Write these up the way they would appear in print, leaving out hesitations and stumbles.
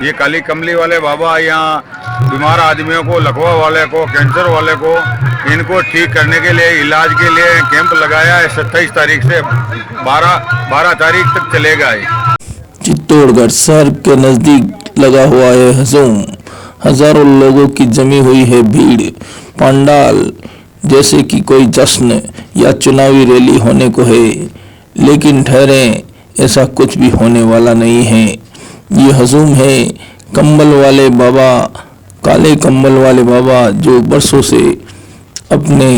ये काली कमली वाले बाबा यहाँ बीमार आदमियों को, लकवा वाले को, कैंसर वाले को, इनको ठीक करने के लिए, इलाज के लिए कैंप लगाया है। 27 तारीख से 12 तारीख तक चलेगा। चित्तौड़गढ़ शहर के नजदीक लगा हुआ है हजूम। हजारों लोगों की जमी हुई है भीड़। पंडाल जैसे कि कोई जश्न या चुनावी रैली होने को है, लेकिन ठहरे, ऐसा कुछ भी होने वाला नहीं है। ये हजूम है कंबल वाले बाबा, काले कंबल वाले बाबा, जो बरसों से अपने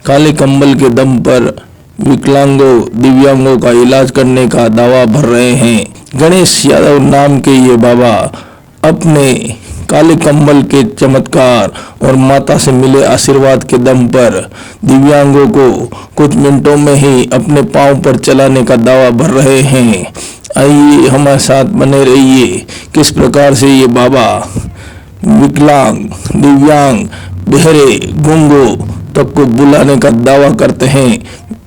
काले कंबल के दम पर विकलांगों, दिव्यांगों का इलाज करने का दावा भर रहे हैं। गणेश यादव नाम के ये बाबा अपने काले कंबल के चमत्कार और माता से मिले आशीर्वाद के दम पर दिव्यांगों को कुछ मिनटों में ही अपने पांव पर चलाने का दावा भर रहे हैं। आइए हमारे साथ बने रहिए, किस प्रकार से ये बाबा विकलांग, दिव्यांग, बहरे, गूंगों तक को बुलाने का दावा करते हैं,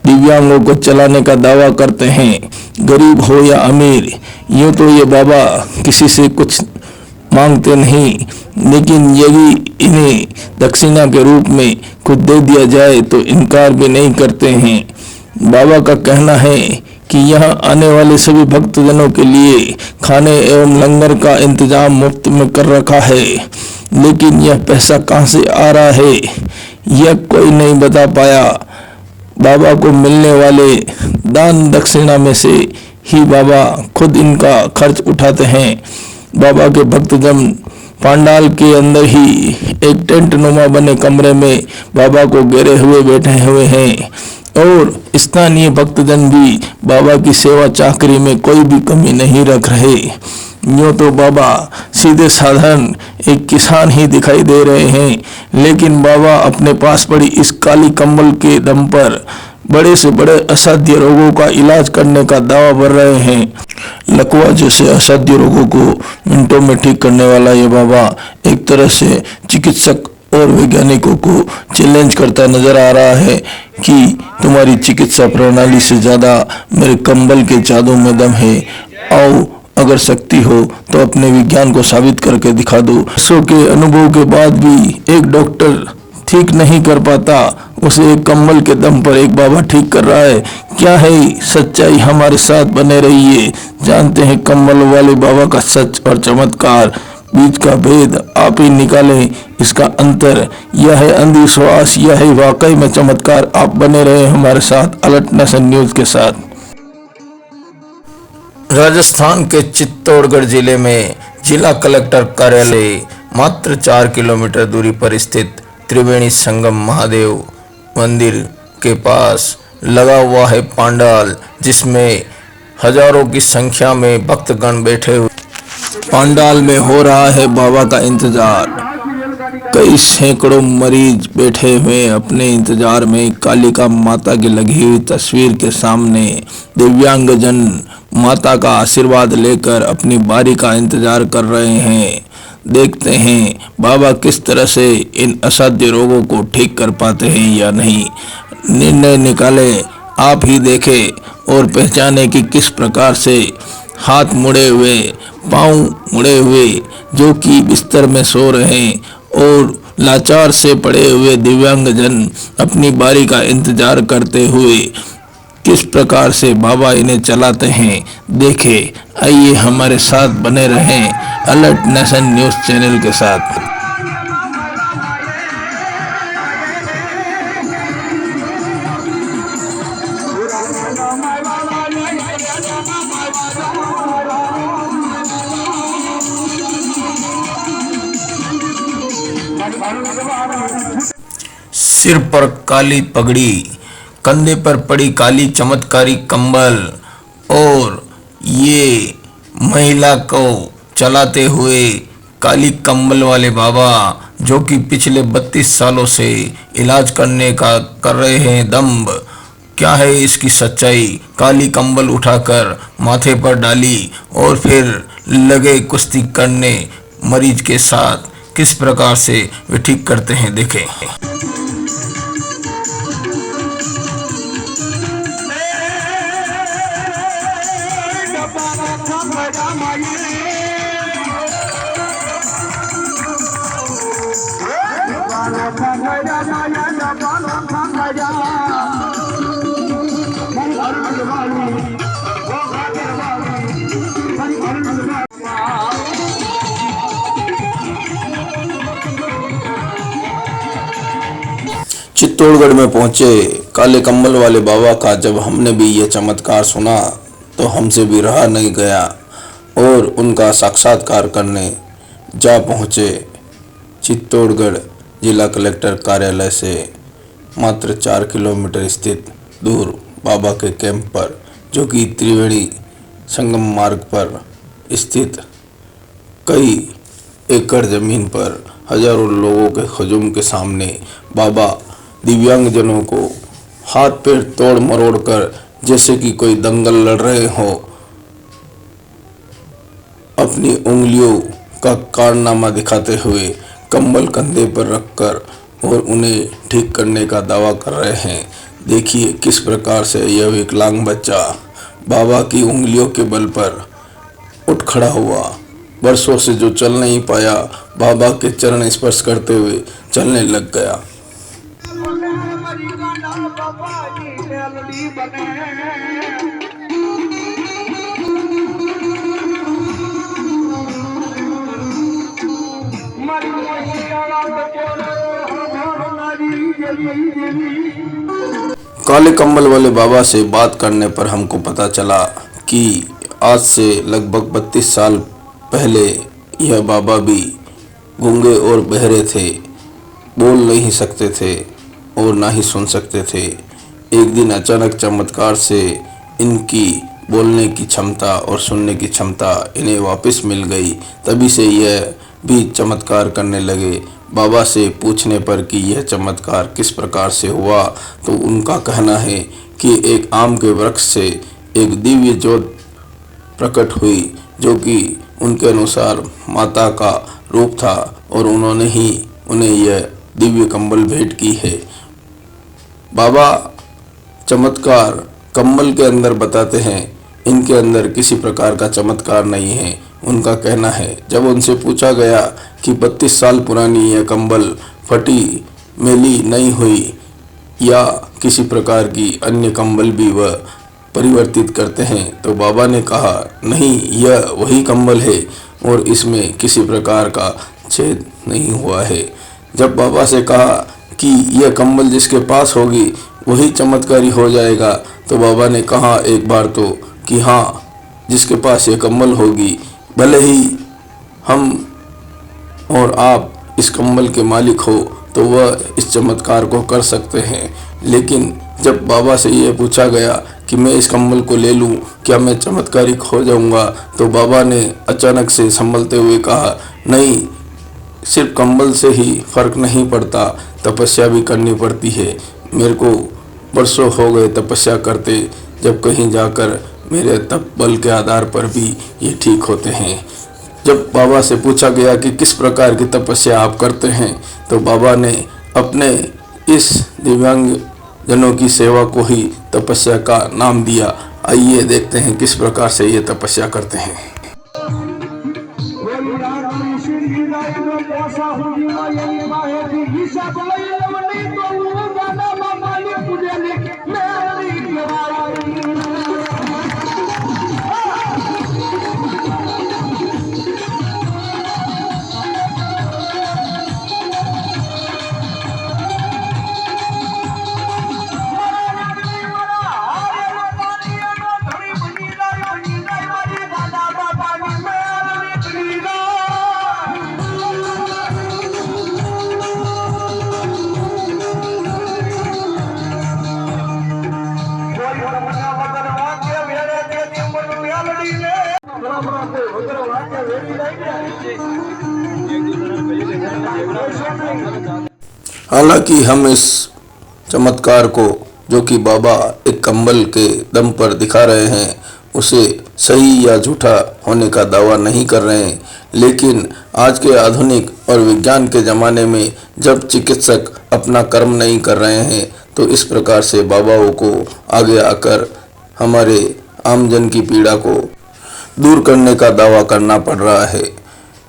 दिव्यांगों को चलाने का दावा करते हैं। गरीब हो या अमीर, यूं तो ये बाबा किसी से कुछ मांगते नहीं, लेकिन यदि इन्हें दक्षिणा के रूप में कुछ दे दिया जाए तो इनकार भी नहीं करते हैं। बाबा का कहना है कि यहाँ आने वाले सभी भक्तजनों के लिए खाने एवं लंगर का इंतजाम मुफ्त में कर रखा है, लेकिन यह पैसा कहाँ से आ रहा है यह कोई नहीं बता पाया। बाबा को मिलने वाले दान दक्षिणा में से ही बाबा खुद इनका खर्च उठाते हैं। बाबा के भक्तजन पंडाल के अंदर ही एक टेंट नुमा बने कमरे में बाबा को घेरे हुए बैठे हुए हैं और स्थानीय भक्तजन भी बाबा की सेवा चाकरी में कोई भी कमी नहीं रख रहे। यूँ तो बाबा सीधे साधारण एक किसान ही दिखाई दे रहे हैं, लेकिन बाबा अपने पास पड़ी इस काली कंबल के दम पर बड़े से बड़े असाध्य रोगों का इलाज करने का दावा भर रहे हैं। लकवा जैसे असाध्य रोगों को मिनटों में ठीक करने वाला ये बाबा एक तरह से चिकित्सक और वैज्ञानिकों को चैलेंज करता नजर आ रहा है कि तुम्हारी चिकित्सा प्रणाली से ज़्यादा मेरे कंबल के जादू में दम है। आओ, अगर शक्ति हो तो अपने विज्ञान को साबित करके दिखा दो। सौ के अनुभव के बाद भी एक डॉक्टर ठीक नहीं कर पाता, उसे एक कंबल के दम पर एक बाबा ठीक कर रहा है। क्या है सच्चाई? हमारे साथ बने रहिए, जानते हैं कंबल वाले बाबा का सच और चमत्कार। बीच का भेद आप ही निकालें, इसका अंतर यह है अंधविश्वास, यह है वाकई में चमत्कार। आप बने रहे हमारे साथ अलर्ट नेशन न्यूज के साथ। राजस्थान के चित्तौड़गढ़ जिले में जिला कलेक्टर कार्यालय मात्र 4 किलोमीटर दूरी पर स्थित त्रिवेणी संगम महादेव मंदिर के पास लगा हुआ है पंडाल, जिसमें हजारों की संख्या में भक्तगण बैठे हुए पंडाल में हो रहा है बाबा का इंतजार। कई सैकड़ों मरीज बैठे हुए अपने इंतजार में कालिका माता की लगी हुई तस्वीर के सामने दिव्यांगजन माता का आशीर्वाद लेकर अपनी बारी का इंतजार कर रहे हैं। देखते हैं बाबा किस तरह से इन असाध्य रोगों को ठीक कर पाते हैं या नहीं। निर्णय निकाले, आप ही देखें और पहचाने कि किस प्रकार से हाथ मुड़े हुए, पांव मुड़े हुए, जो कि बिस्तर में सो रहे हैं और लाचार से पड़े हुए दिव्यांगजन अपनी बारी का इंतजार करते हुए किस प्रकार से बाबा इन्हें चलाते हैं। देखें, आइए हमारे साथ बने रहें अलर्ट नेशन न्यूज चैनल के साथ। सिर पर काली पगड़ी, कंधे पर पड़ी काली चमत्कारी कंबल और ये महिला को चलाते हुए काली कंबल वाले बाबा, जो कि पिछले 32 सालों से इलाज करने का कर रहे हैं दम्भ। क्या है इसकी सच्चाई? काली कंबल उठाकर माथे पर डाली और फिर लगे कुश्ती करने मरीज के साथ। किस प्रकार से वे ठीक करते हैं, देखें। चित्तौड़गढ़ में पहुंचे काले कम्बल वाले बाबा का जब हमने भी ये चमत्कार सुना तो हमसे भी रहा नहीं गया और उनका साक्षात्कार करने जा पहुंचे। चित्तौड़गढ़ जिला कलेक्टर कार्यालय से मात्र 4 किलोमीटर स्थित दूर बाबा के कैंप पर, जो कि त्रिवेणी संगम मार्ग पर स्थित कई एकड़ जमीन पर हजारों लोगों के हजूम के सामने बाबा दिव्यांगजनों को हाथ पैर तोड़ मरोड़ कर जैसे कि कोई दंगल लड़ रहे हो अपनी उंगलियों का कारनामा दिखाते हुए कंबल कंधे पर रखकर और उन्हें ठीक करने का दावा कर रहे हैं। देखिए किस प्रकार से यह विकलांग बच्चा बाबा की उंगलियों के बल पर उठ खड़ा हुआ। वर्षों से जो चल नहीं पाया, बाबा के चरण स्पर्श करते हुए चलने लग गया। काले कम्बल वाले बाबा से बात करने पर हमको पता चला कि आज से लगभग 32 साल पहले यह बाबा भी गूंगे और बहरे थे, बोल नहीं सकते थे और ना ही सुन सकते थे। एक दिन अचानक चमत्कार से इनकी बोलने की क्षमता और सुनने की क्षमता इन्हें वापस मिल गई। तभी से यह भी चमत्कार करने लगे। बाबा से पूछने पर कि यह चमत्कार किस प्रकार से हुआ, तो उनका कहना है कि एक आम के वृक्ष से एक दिव्य ज्योत प्रकट हुई, जो कि उनके अनुसार माता का रूप था और उन्होंने ही उन्हें यह दिव्य कंबल भेंट की है। बाबा चमत्कार कंबल के अंदर बताते हैं, इनके अंदर किसी प्रकार का चमत्कार नहीं है। उनका कहना है, जब उनसे पूछा गया कि 32 साल पुरानी यह कंबल फटी मेली नहीं हुई या किसी प्रकार की अन्य कंबल भी वह परिवर्तित करते हैं, तो बाबा ने कहा नहीं, यह वही कंबल है और इसमें किसी प्रकार का छेद नहीं हुआ है। जब बाबा से कहा कि यह कंबल जिसके पास होगी वही चमत्कारी हो जाएगा, तो बाबा ने कहा एक बार तो कि हाँ, जिसके पास यह कंबल होगी, भले ही हम और आप इस कंबल के मालिक हो तो वह इस चमत्कार को कर सकते हैं। लेकिन जब बाबा से यह पूछा गया कि मैं इस कंबल को ले लूं, क्या मैं चमत्कारिक हो जाऊंगा, तो बाबा ने अचानक से संभलते हुए कहा नहीं, सिर्फ कंबल से ही फर्क नहीं पड़ता, तपस्या भी करनी पड़ती है। मेरे को वर्षों हो गए तपस्या करते, जब कहीं जाकर मेरे तप बल के आधार पर भी ये ठीक होते हैं। जब बाबा से पूछा गया कि किस प्रकार की तपस्या आप करते हैं, तो बाबा ने अपने इस दिव्यांग जनों की सेवा को ही तपस्या का नाम दिया। आइए देखते हैं किस प्रकार से ये तपस्या करते हैं। हालांकि हम इस चमत्कार को, जो कि बाबा एक कंबल के दम पर दिखा रहे हैं, उसे सही या झूठा होने का दावा नहीं कर रहे हैं। लेकिन आज के आधुनिक और विज्ञान के ज़माने में जब चिकित्सक अपना कर्म नहीं कर रहे हैं, तो इस प्रकार से बाबाओं को आगे आकर हमारे आमजन की पीड़ा को दूर करने का दावा करना पड़ रहा है।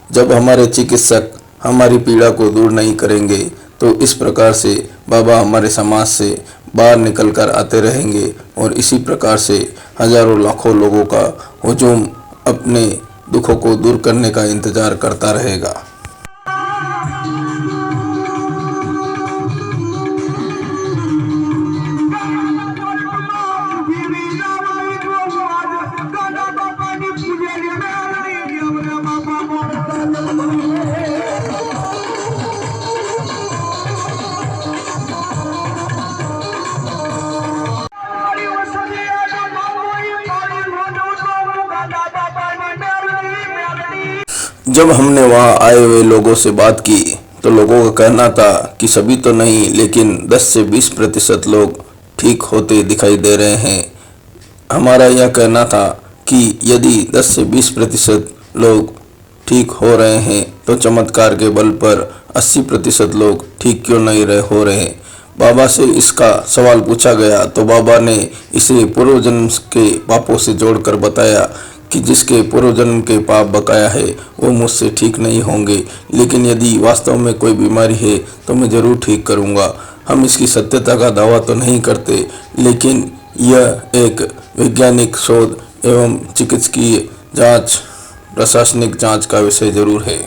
जब हमारे चिकित्सक हमारी पीड़ा को दूर नहीं करेंगे, तो इस प्रकार से बाबा हमारे समाज से बाहर निकल कर आते रहेंगे और इसी प्रकार से हजारों लाखों लोगों का हुजूम अपने दुखों को दूर करने का इंतजार करता रहेगा। जब हमने वहाँ आए हुए लोगों से बात की तो लोगों का कहना था कि सभी तो नहीं, लेकिन 10 से 20% लोग ठीक होते दिखाई दे रहे हैं। हमारा यह कहना था कि यदि 10 से 20% लोग ठीक हो रहे हैं तो चमत्कार के बल पर 80% लोग ठीक क्यों नहीं हो रहे। बाबा से इसका सवाल पूछा गया तो बाबा ने इसे पूर्व जन्म के पापों से जोड़कर बताया कि जिसके पूर्व जन्म के पाप बकाया है वो मुझसे ठीक नहीं होंगे, लेकिन यदि वास्तव में कोई बीमारी है तो मैं ज़रूर ठीक करूँगा। हम इसकी सत्यता का दावा तो नहीं करते, लेकिन यह एक वैज्ञानिक शोध एवं चिकित्सकीय जांच, प्रशासनिक जांच का विषय जरूर है।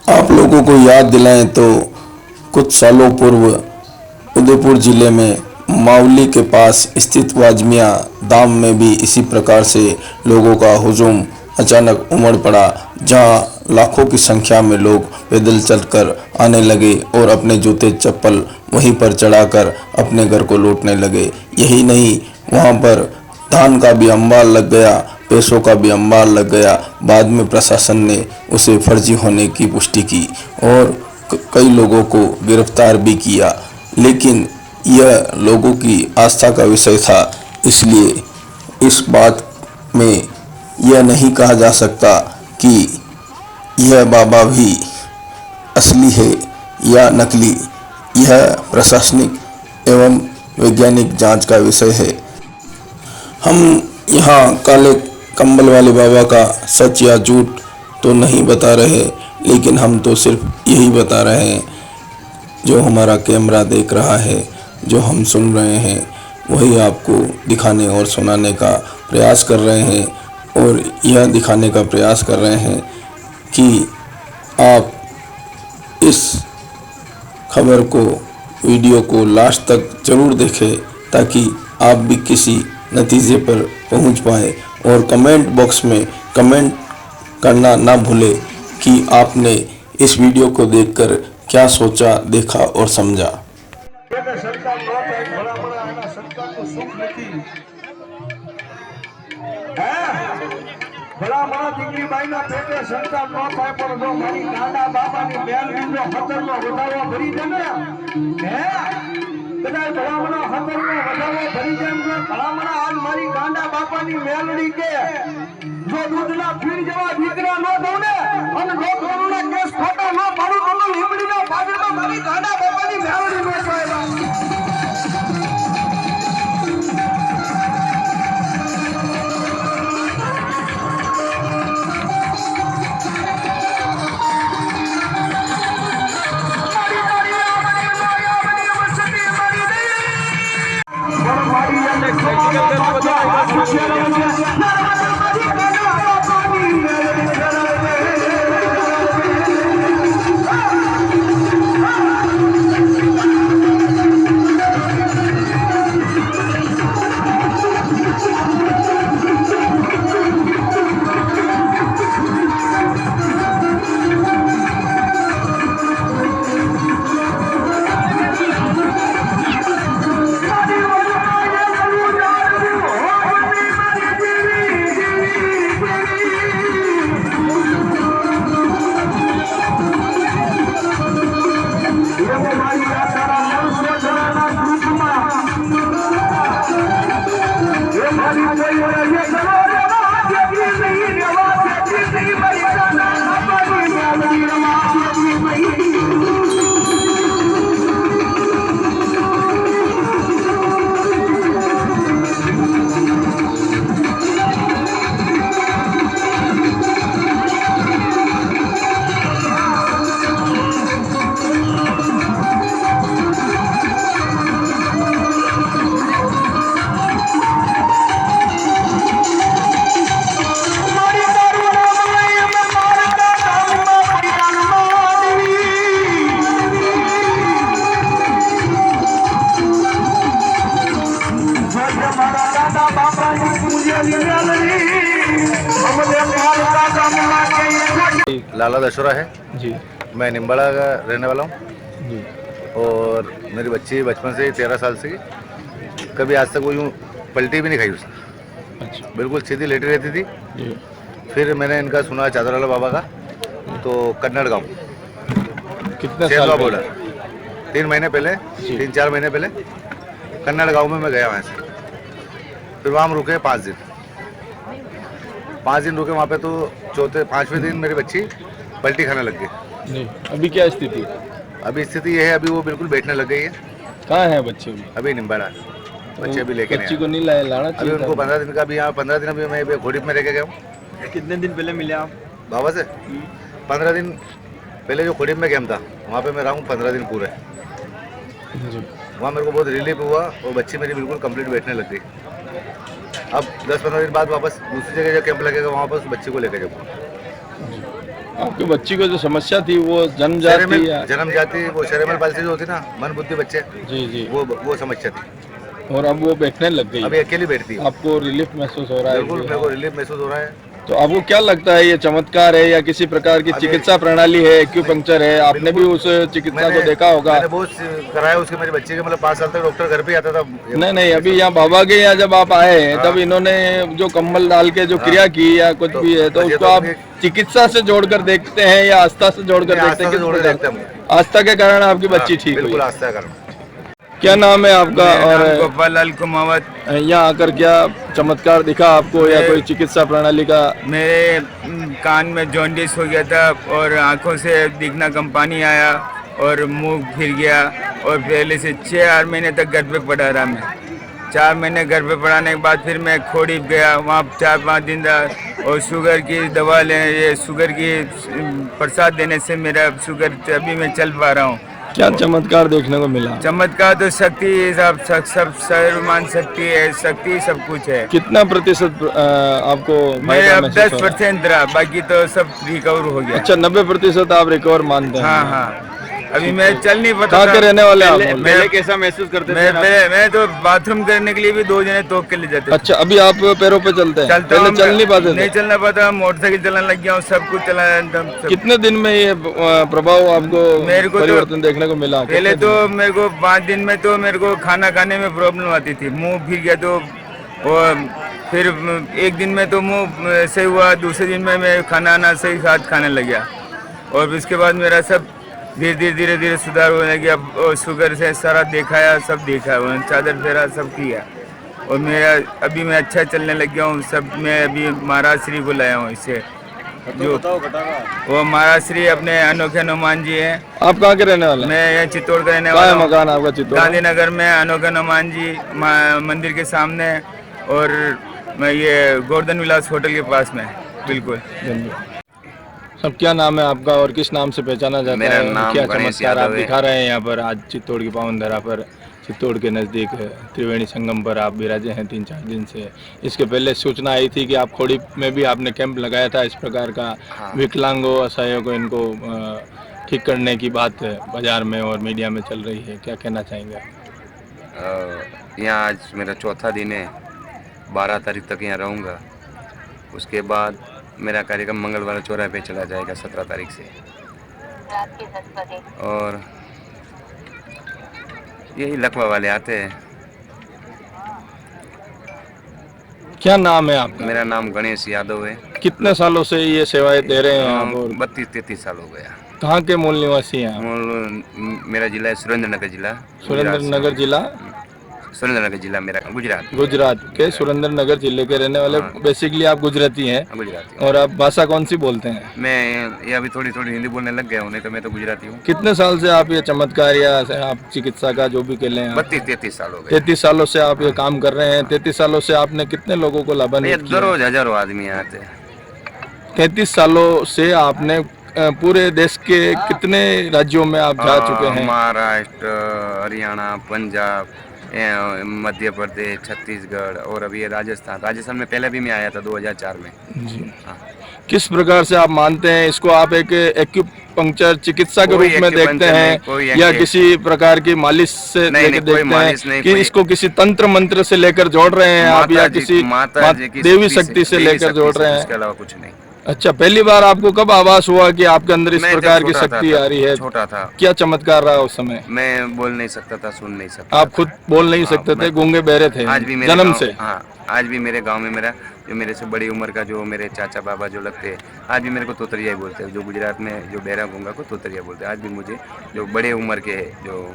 आप लोगों को याद दिलाएं तो कुछ सालों पूर्व उदयपुर जिले में मावली के पास स्थित वाजमिया धाम में भी इसी प्रकार से लोगों का हुजूम अचानक उमड़ पड़ा, जहां लाखों की संख्या में लोग पैदल चलकर आने लगे और अपने जूते चप्पल वहीं पर चढ़ाकर अपने घर को लौटने लगे। यही नहीं, वहां पर धान का भी अंबार लग गया, पैसों का भी अंबार लग गया। बाद में प्रशासन ने उसे फर्जी होने की पुष्टि की और कई लोगों को गिरफ्तार भी किया, लेकिन यह लोगों की आस्था का विषय था, इसलिए इस बात में यह नहीं कहा जा सकता कि यह बाबा भी असली है या नकली। यह प्रशासनिक एवं वैज्ञानिक जांच का विषय है। हम यहाँ काले कंबल वाले बाबा का सच या झूठ तो नहीं बता रहे, लेकिन हम तो सिर्फ यही बता रहे हैं जो हमारा कैमरा देख रहा है, जो हम सुन रहे हैं वही आपको दिखाने और सुनाने का प्रयास कर रहे हैं। और यह दिखाने का प्रयास कर रहे हैं कि आप इस खबर को, वीडियो को लास्ट तक ज़रूर देखें ताकि आप भी किसी नतीजे पर पहुंच पाए। और कमेंट बॉक्स में कमेंट करना ना भूलें कि आपने इस वीडियो को देखकर क्या सोचा, देखा और समझा। ભલા મારા દીકરી બાઈના પેટે સંતાન ન થાય, પણ જો મારી ગાંડા બાબાની બેલડીનો હતરનો વધારો ભરી દે ને, હે કદાચ ભલામણા હતરનો વધારો ભરી દે ને, ભલામણા આજ મારી ગાંડા બાપાની મેલડી કે જો દૂધના ફીણ જેવા દીકરા ન દઉં ને અને જો કોરોના કેસ ખોટા ન પાડું તો લીમડીના ભાગમાં મારી ગાંડા બાપાની મેલડી ન થાય। लाला दशोरा है। जी मैं निम्बाड़ा का रहने वाला हूँ जी और मेरी बच्ची बचपन से ही 13 साल से कभी आज तक वो यूँ पलटी भी नहीं खाई उसने, अच्छा बिल्कुल सीधी लेटी रहती थी। जी फिर मैंने इनका सुना चादरवाला बाबा का, तो कन्नड़ गाँव कितने साल सेंधवा पहले? बॉर्डर 3 महीने पहले, जी। 3-4 महीने पहले कन्नड़ गाँव में मैं गया वहाँ से। फिर वहाँ हम रुके 5 दिन। 5 दिन रुके वहाँ पे, तो 5वें दिन मेरी बच्ची पलटी खाने लग गई। जी अभी क्या स्थिति है? अभी स्थिति ये है, अभी वो बिल्कुल बैठने लग गई है। कहाँ है बच्चे अभी? अभी निम्बाड़ा बच्चे अभी लेके नहीं बच्ची आए। को नहीं लाना अभी चाहिए उनको था। 15 दिन का, अभी यहाँ 15 दिन अभी मैं घोड़ी में लेके गया हूँ। कितने दिन पहले मिले आप? बाबा से 15 दिन पहले जो खोड़ी में गेम था वहाँ पे मैं रहा हूँ 15 दिन पूरे। जी वहाँ मेरे को बहुत रिलीफ हुआ और बच्ची मेरी बिल्कुल कंप्लीट बैठने लग गई। अब 10-15 दिन बाद वापस दूसरी जगह जो कैंप लगेगा वहाँ पर उस बच्ची को लेकर जाऊँगा। आपकी बच्ची को जो समस्या थी वो जन्मजात थी या? जन्म जाती वो सेरेब्रल पाल्सी जो होती ना, मन बुद्धि बच्चे, जी जी वो समस्या थी। और अब वो बैठने लग गई। अभी अकेली बैठती है। आपको रिलीफ महसूस हो रहा है? बिल्कुल मेरे को रिलीफ महसूस हो रहा है। तो आपको क्या लगता है ये चमत्कार है या किसी प्रकार की चिकित्सा प्रणाली है, एक्यूपंक्चर है? आपने भी उस चिकित्सा को देखा होगा। मैंने बहुत कराया उसके, मेरी बच्ची के मतलब 5 साल तक डॉक्टर घर पे आता था। नहीं अभी यहाँ बाबा के यहाँ जब आप आए हैं तब इन्होंने जो कम्बल डाल के जो क्रिया की या कुछ भी है, तो ये उसको तो आप चिकित्सा से जोड़कर देखते हैं या आस्था से जोड़कर देखते आस्था हैं? से किस जोड़ प्रकार? देखते हैं। आस्था के कारण आपकी बच्ची ठीक हुई। बिल्कुल आस्था का। क्या नाम है आपका? और गोपाल लाल कुमावत। यहाँ आकर क्या चमत्कार दिखा आपको या कोई चिकित्सा प्रणाली का? मेरे कान में जॉन्डिस हो गया था और आंखों से दिखना कम पानी आया और मुंह फिर गया और पहले से 4 महीने तक घर पे पड़ा रहा मैं। 4 महीने घर पे पड़ाने के बाद फिर मैं खोड़ी गया, वहाँ 4-5 दिन रहा और शुगर की दवा ले, ये शुगर की प्रसाद देने से मेरा शुगर अभी मैं चल पा रहा हूँ। क्या चमत्कार देखने को मिला? चमत्कार तो शक्ति सब सर्वमान शक्ति है, शक्ति सब कुछ है। कितना प्रतिशत आपको मेरे फायदा अब महसूस हो रहा है? 10% रहा, बाकी तो सब रिकवर हो गया। अच्छा 90% आप रिकवर मानते हैं? हाँ अभी मैं चल नहीं पाता कहाँ के रहने वाले आप? पहले कैसा महसूस करते थे? मैं तो बाथरूम करने के लिए भी 2 जने तोप के ले जाते थे। अच्छा अभी आप पैरों पे चलते हैं? चलता पहले हूँ, चल नहीं पाते नहीं थे? चलना पाता, मोटरसाइकिल चलाने लग गया हूँ, सब कुछ चलाना। कितने दिन में ये प्रभाव आपको मेरे को तो परिवर्तन देखने को मिला? पहले तो मेरे को 5 दिन में तो मेरे को खाना खाने में प्रॉब्लम आती थी, मुंह फिर गया तो, और फिर 1 दिन में तो मुंह सही हुआ, दूसरे दिन में मैं खाना सही खाने लग गया और उसके बाद मेरा सब धीरे धीरे सुधार होने लग गया। और शुगर से सारा दिखाया, सब देखा, चादर फेरा सब किया और मेरा अभी मैं अच्छा चलने लग गया हूँ। सब मैं अभी महाराज श्री को लाया हूँ इससे, जो वो महाराज श्री अपने अनोखे हनुमान जी हैं। आप कहाँ के रहने वाले हैं? मैं यहाँ चित्तौड़ का रहने कहाँ वाला है हूँ, मकान आपका? चित्तौड़ गांधीनगर में अनोखे हनुमान जी मंदिर के सामने और मैं ये गोवर्धन विलास होटल के पास में, बिल्कुल। धन्यवाद। सब क्या नाम है आपका और किस नाम से पहचाना जाता मेरा है? नाम क्या गणेश चमत्कार आप यादव है। दिखा रहे हैं यहाँ पर आज चित्तौड़ की पावन धरा पर? चित्तौड़ के नज़दीक त्रिवेणी संगम पर आप विराजे हैं 3-4 दिन से। इसके पहले सूचना आई थी कि आप खोड़ी में भी आपने कैंप लगाया था इस प्रकार का। हाँ। विकलांगों असहायों को इनको ठीक करने की बात बाजार में और मीडिया में चल रही है, क्या कहना चाहेंगे? यहाँ आज मेरा चौथा दिन है, 12 तारीख तक यहाँ रहूँगा। उसके बाद मेरा कार्यक्रम मंगलवार चौराहे पे चला जाएगा 17 तारीख से। और यही लकवा वाले आते हैं। क्या नाम है आपका? मेरा नाम गणेश यादव है। कितने सालों से ये सेवाएं दे रहे हैं आप? और 32-33 साल हो गया। कहाँ के मूल निवासी हैं आप? मेरा जिला है सुरेंद्रनगर जिला। सुरेंद्रनगर जिला? सुरेंद्रनगर जिला मेरा, गुजरात। गुजरात के सुरेंद्रनगर जिले के रहने वाले। हाँ। बेसिकली आप गुजराती हैं? गुजराती हूँ। और आप भाषा कौन सी बोलते हैं? मैं ये अभी थोड़ी हिंदी बोलने लग गया हूँ, नहीं तो मैं तो गुजराती हूँ। कितने साल से आप ये चमत्कार या आप चिकित्सा का जो भी कह लें 32-33 साल हो गए। 33 सालों से आप ये काम कर रहे हैं। 33 सालों से आपने कितने लोगों को लाभान्वित किया? रोज हजारों आदमी आते हैं। 33 सालों से आपने पूरे देश के कितने राज्यों में आप जा चुके हैं? महाराष्ट्र, हरियाणा, पंजाब, मध्य प्रदेश, छत्तीसगढ़ और अभी ये राजस्थान में पहले भी मैं आया था 2004 में। जी। हाँ। किस प्रकार से आप मानते हैं इसको? आप एक एक्यूपंक्चर चिकित्सा के रूप में देखते हैं या किसी प्रकार की मालिश से लेकर देखते हैं कि इसको किसी तंत्र मंत्र से लेकर जोड़ रहे हैं आप या किसी देवी शक्ति से लेकर जोड़ रहे हैं? इसके अलावा कुछ नहीं। अच्छा, पहली बार आपको कब आभास हुआ कि आपके अंदर इस मैं जब प्रकार की छोटा था शक्ति तब, आ रही है? छोटा था, क्या चमत्कार रहा उस समय? मैं बोल नहीं सकता था, सुन नहीं सकता आप था। खुद बोल नहीं हाँ, सकते थे, मैं- गूंगे बहरे थे आज भी मेरे जन्म गाँव, से? हाँ, आज भी मेरे गांव में मेरा जो मेरे से बड़ी उम्र का जो मेरे चाचा बाबा जो लगते हैं, आज भी मेरे को तोतरिया ही बोलते हैं। जो गुजरात में जो बहरा गूंगा को तोतरिया बोलते हैं। आज भी मुझे जो बड़े उम्र के हैं, जो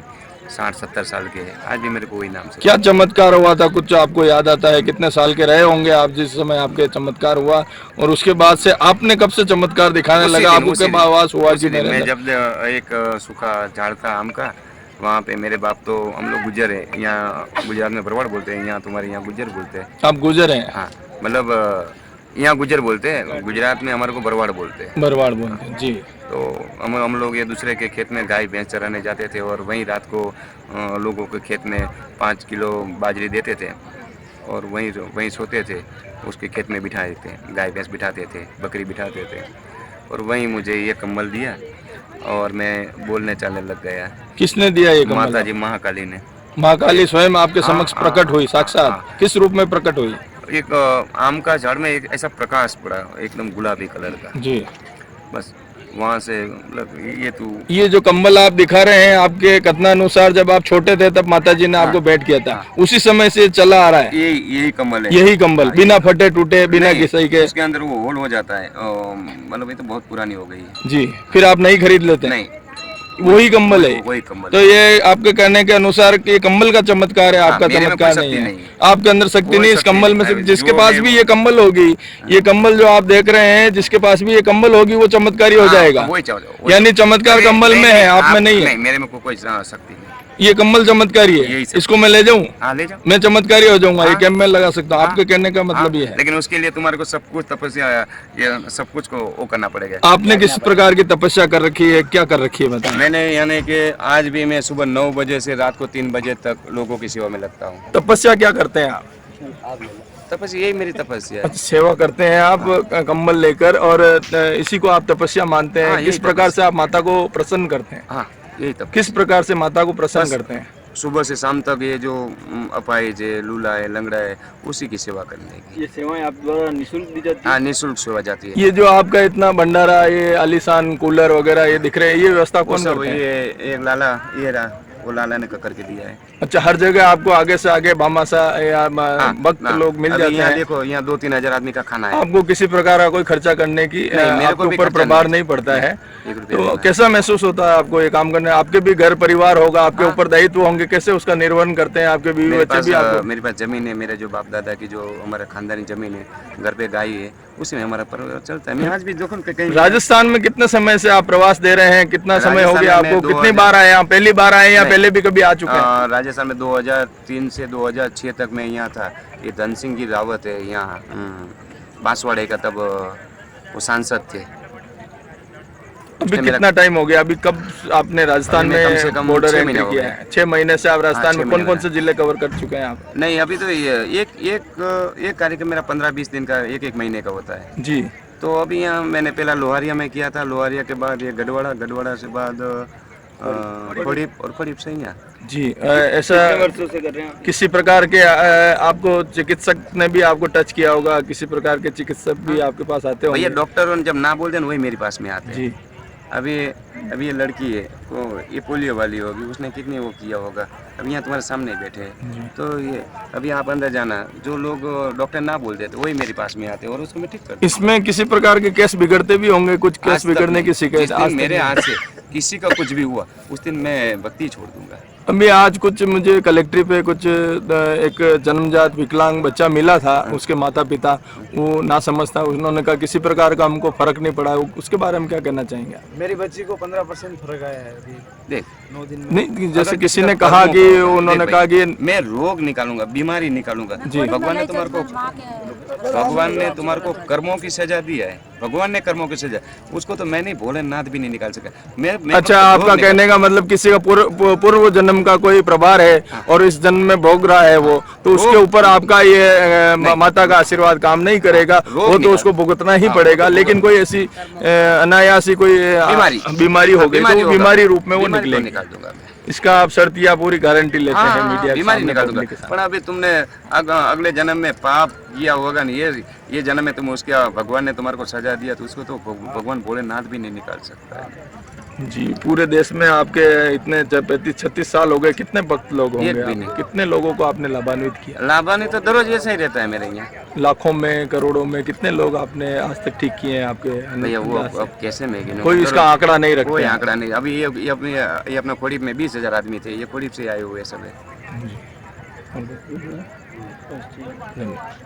60-70 साल के हैं, आज भी मेरे को वही नाम से क्या चमत्कार हुआ था, कुछ आपको याद आता है? कितने साल के रहे होंगे आप जिस समय आपके चमत्कार हुआ, और उसके बाद से आपने कब से चमत्कार दिखाने उसी लगा? दिन, आपको उसी कब दिन, आवाज हुआ उसी कि दिन मेरे मैं अंदर? जब एक सूखा झाड़ था आम का, वहाँ पे मेरे बाप, तो हम लोग गुजर है, यहाँ गुजरात में भरवाड़ बोलते हैं, यहाँ तुम्हारे यहाँ गुजर बोलते हैं। आप गुजर हैं? हाँ, मतलब यहाँ गुजर बोलते हैं, गुजरात में हमारे को भरवाड़ बोलते हैं। बरवाड़ बोलते हैं जी। तो हम लोग ये दूसरे के खेत में गाय भैंस चराने जाते थे, और वहीं रात को लोगों के खेत में 5 किलो बाजरी देते थे, और वहीं सोते थे। उसके खेत में बिठा देते, गाय भैंस बिठाते थे, बकरी बिठाते थे, और वहीं मुझे ये कंबल दिया, और मैं बोलने चलने लग गया। किसने दिया ये माता कमल? जी महाकाली ने। माँ काली स्वयं आपके समक्ष हाँ, प्रकट हुई हाँ, साक्षात? हाँ। किस रूप में प्रकट हुई? एक आम का झाड़ में एक ऐसा प्रकाश पड़ा, एकदम गुलाबी कलर का। जी। बस वहाँ से मतलब ये तू ये जो कंबल आप दिखा रहे हैं, आपके कथनानुसार जब आप छोटे थे तब माताजी ने आपको भेंट किया था, उसी समय से चला आ रहा है यही कमल है। यही कंबल, हाँ, बिना फटे टूटे, बिना नहीं, घिसाई के? उसके अंदर वो होल हो जाता है, मतलब ये तो बहुत पुरानी हो गई है। जी, फिर आप नहीं खरीद लेते? नहीं, वही कंबल है? वही कंबल तो ये आपके कहने के अनुसार कि ये कंबल का चमत्कार है, आपका मेरे में चमत्कार कोई नहीं शक्ति है? नहीं है। आपके अंदर शक्ति कोई नहीं, इस शक्ति कंबल में नहीं। से जिसके जो पास मैं- भी ये कंबल होगी, ये कंबल जो आप देख रहे हैं, जिसके पास भी ये कंबल होगी वो चमत्कारी हो हाँ, जाएगा। वही चाहो, यानी चमत्कार कंबल में है, आप में नहीं है? नहीं, मेरे में कोई शक्ति नहीं। ये कंबल चमत्कारी है, यही सब। इसको मैं ले जाऊं? हाँ, ले जाओ। मैं चमत्कारी हो जाऊंगा, ये हाँ। कैंप में लगा सकता हूँ? हाँ। आपके कहने का मतलब हाँ, ये है। लेकिन उसके लिए तुम्हारे को सब कुछ तपस्या, ये सब कुछ को वो करना पड़ेगा। आपने किस प्रकार की तपस्या कर रखी है, क्या कर रखी है बताएं? मैंने यानी कि आज भी मैं सुबह 9 बजे से रात को 3 बजे तक लोगों की सेवा में लगता हूँ। तपस्या क्या करते हैं आप? तपस्या, यही मेरी तपस्या है। अच्छा, सेवा करते हैं आप कंबल लेकर, और इसी को आप तपस्या मानते हैं? हाँ, यही किस प्रकार से आप माता को प्रसन्न करते हैं? हाँ, यही तपस्या। किस प्रकार से माता को प्रसन्न बस करते हैं? सुबह से शाम तक ये जो अपाहिज है, लूला है, लंगड़ा है, उसी की सेवा करने की। ये सेवाएं आप द्वारा निःशुल्क दी जाती हाँ, निःशुल्क सेवा जाती है। ये जो आपका इतना भंडारा, ये आलीशान कूलर वगैरह ये दिख रहे हैं, ये व्यवस्था वो कौन सब करते हैं? ये एक लाला, ये रहा, वो लाला ने करके दिया है। अच्छा, हर जगह आपको आगे से आगे भामाशा या भक्त हाँ, लोग मिल अभी जाते यहाँ हैं? देखो, यहाँ 2-3 हजार आदमी का खाना है। आपको किसी प्रकार का कोई खर्चा करने की नहीं, मेरे को आपके भी ऊपर खर्चा प्रभार नहीं। नहीं पड़ता है? 1 रुपया तो देना है। कैसा महसूस होता है आपको ये काम करने? आपके भी घर परिवार होगा, आपके हाँ। ऊपर दायित्व होंगे, कैसे उसका निर्वहन करते हैं? आपके बीवी मेरे बच्चे पास भी आपको? मेरे पास जमीन है, मेरे जो बाप दादा की जो हमारा खानदानी जमीन है, घर पे गाय है, उसी में हमारा परिवार चलता है। मैं आज भी देखो कहीं राजस्थान में कितने समय से आप प्रवास दे रहे हैं? कितना समय हो गया राजस्थान में आपको? 2000 कितनी बार आए? आप पहली बार आए या नहीं। पहले भी कभी आ चुके हैं? राजस्थान में 2003 से 2006 तक मैं यहाँ था। ये धन सिंह जी रावत है यहाँ बांसवाड़े का, तब वो सांसद थे। अभी मेरा- कितना टाइम हो गया? अभी कब आपने राजस्थान अभी मैं कम से में कम बॉर्डर 6 एंट्री महीने हो किया गए। है? 6 महीने से आप राजस्थान 6 में महीने कौन कौन से जिले कवर कर चुके हैं आप? नहीं, अभी तो ये एक कार्यक्रम मेरा 15-20 दिन का, एक महीने का होता है। जी। तो अभी यहाँ मैंने पहला लोहारिया में किया था, लोहारिया के बाद ये गढ़वाड़ा से बाद फड़ीप, और फड़ीप से यहाँ। जी, ऐसा वर्षों से कर रहे हैं? किसी प्रकार के आपको चिकित्सक ने भी आपको टच किया होगा? किसी प्रकार के चिकित्सक भी आपके पास आते भैया होंगे? डॉक्टर जब ना बोलते हैं वही मेरे पास में आते हैं। जी। अभी ये लड़की है, वो ये पोलियो वाली होगी, उसने कितनी वो किया होगा। अभी यहाँ तुम्हारे सामने बैठे हैं, तो ये अभी आप अंदर जाना, जो लोग डॉक्टर ना बोलते तो वही मेरे पास में आते हैं, और उसको मैं ठीक कर इसमें किसी प्रकार के केस बिगड़ते भी होंगे? कुछ आज केस तक बिगड़ने नहीं। की शिकायत जिस दिन आज तक मेरे नहीं? हाथ से किसी का कुछ भी हुआ, उस दिन मैं भक्ति छोड़ दूंगा। अभी आज कुछ मुझे कलेक्ट्री पे कुछ एक जन्मजात विकलांग बच्चा मिला था, उसके माता पिता वो ना समझता, उन्होंने कहा किसी प्रकार का हमको फर्क नहीं पड़ा। उसके बारे में क्या कहना चाहेंगे? मेरी बच्ची को 15% फर्क आया है अभी देख 9 दिन में। नहीं, जैसे अगर किसी का ने कहा कर्मों कि को- उन्होंने देख कहा भाई, कि मैं रोग निकालूंगा, बीमारी निकालूंगा। भगवान ने तुम्हारे को कर्मों की सजा दिया है। भगवान ने कर्मों की सजा, उसको तो मैं नहीं, भोलेनाथ भी नहीं निकाल सका। मैं अच्छा, तो आपका रोग कहने का मतलब किसी का पूर्व जन्म का कोई प्रभार है और इस जन्म में भोग रहा है वो, तो उसके ऊपर आपका ये माता का आशीर्वाद काम नहीं करेगा, रोग वो तो निकाल- उसको भुगतना ही हाँ, पड़ेगा। वो तो लेकिन कोई ऐसी अनायासी कोई बीमारी हो गई तो वो होगा। बीमारी रूप में वो बीमारी तो निकलेगी। निकाल दूंगा मैं। इसका आप शर्तिया पूरी गारंटी लेते हैं हाँ, मीडिया के बीमारी सामने, निकाल पब्लिक के दूंगा। सामने। पर अभी तुमने अगले जन्म में पाप किया होगा नहीं, ये जन्म में तुम उसका भगवान ने तुम्हारे को सजा दिया, तो उसको तो भगवान भोलेनाथ भी नहीं निकाल सकता है। जी, पूरे देश में आपके इतने 35-36 साल हो गए, कितने भक्त लोग एक होंगे भी आप? नहीं। कितने लोगों को आपने लाभान्वित किया? लाभानी तो दररोज ऐसा ही रहता है मेरे यहाँ। लाखों में, करोड़ों में, कितने लोग आपने आज तक ठीक किए हैं आपके भैया वो अनुदान से? अब कैसे मैं गिनूं? कोई इसका आंकड़ा नहीं रखते कोई हैं। आंकड़ा नहीं। अभी ये अपना खोड़ीप में 20,000 आदमी थे, ये खोड़ीप से आए हुए सब है। धन्यवाद।